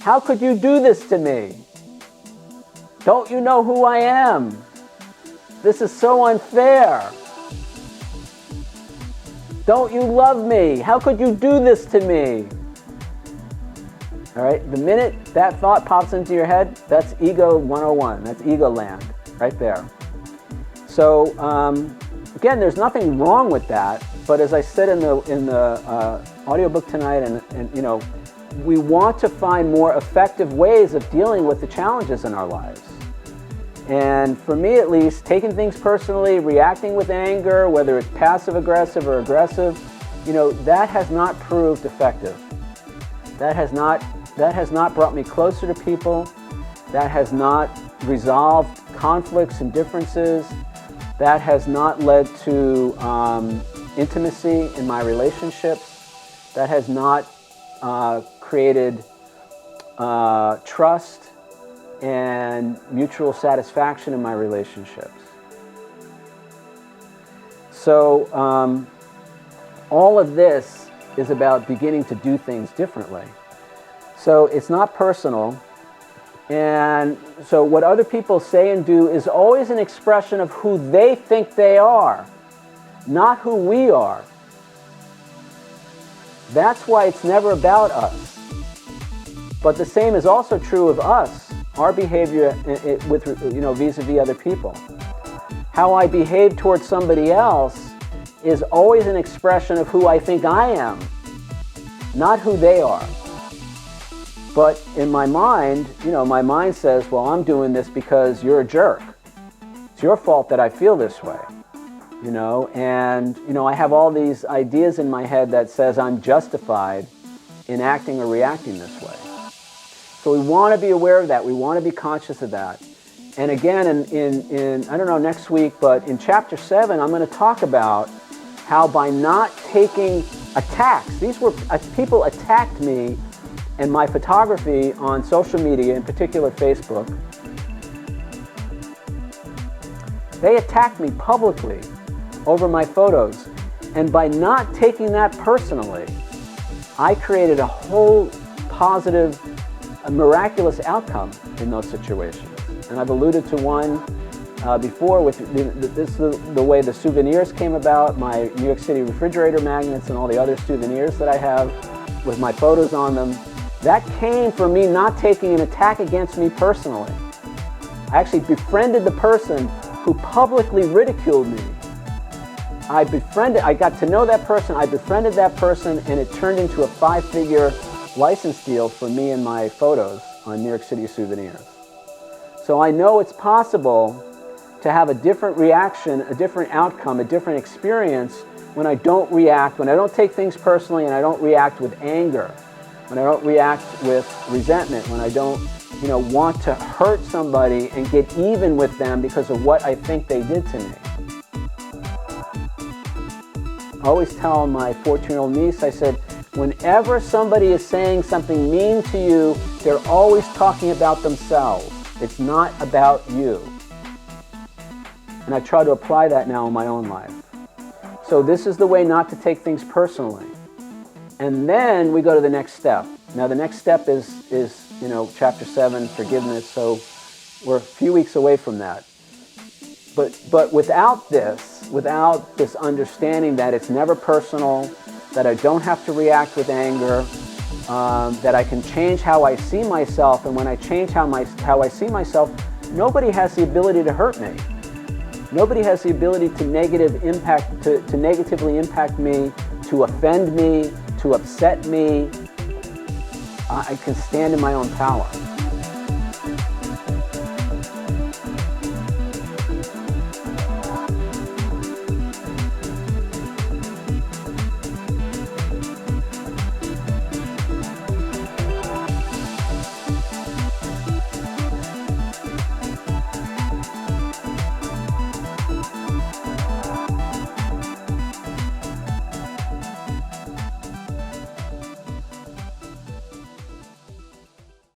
How could you do this to me? Don't you know who I am? This is so unfair. Don't you love me? How could you do this to me? All right, the minute that thought pops into your head, that's ego 101. That's ego land right there. So again, there's nothing wrong with that. But as I said in the audiobook tonight, and you know, we want to find more effective ways of dealing with the challenges in our lives. And for me at least, taking things personally, reacting with anger, whether it's passive-aggressive or aggressive, you know, that has not proved effective. That has not brought me closer to people. That has not resolved conflicts and differences. That has not led to intimacy in my relationships. That has not created trust and mutual satisfaction in my relationships. So all of this is about beginning to do things differently. So it's not personal. And so what other people say and do is always an expression of who they think they are, not who we are. That's why it's never about us. But the same is also true of us, our behavior with, you know, vis-a-vis other people. How I behave towards somebody else is always an expression of who I think I am, not who they are. But in my mind, you know, my mind says, well, I'm doing this because you're a jerk. It's your fault that I feel this way, you know, and, you know, I have all these ideas in my head that says I'm justified in acting or reacting this way. So we want to be aware of that. We want to be conscious of that. And again, in I don't know, next week, but in Chapter 7, I'm going to talk about how by not taking attacks, these were, people attacked me and my photography on social media, in particular Facebook. They attacked me publicly over my photos. And by not taking that personally, I created a whole positive, miraculous outcome in those situations. And I've alluded to one before with the way the souvenirs came about, my New York City refrigerator magnets and all the other souvenirs that I have with my photos on them. That came from me not taking an attack against me personally. I actually befriended the person who publicly ridiculed me. I got to know that person, I befriended that person, and it turned into a 5-figure license deal for me and my photos on New York City souvenirs. So I know it's possible to have a different reaction, a different outcome, a different experience when I don't react, when I don't take things personally and I don't react with anger, when I don't react with resentment, when I don't, you know, want to hurt somebody and get even with them because of what I think they did to me. I always tell my 14-year-old niece, I said, whenever somebody is saying something mean to you, they're always talking about themselves. It's not about you. And I try to apply that now in my own life. So this is the way not to take things personally. And then we go to the next step. Now the next step is you know, Chapter 7, forgiveness. So we're a few weeks away from that. But without this understanding that it's never personal, that I don't have to react with anger, that I can change how I see myself, and when I change how I see myself, nobody has the ability to hurt me. Nobody has the ability to negatively impact me, to offend me, to upset me. I can stand in my own power.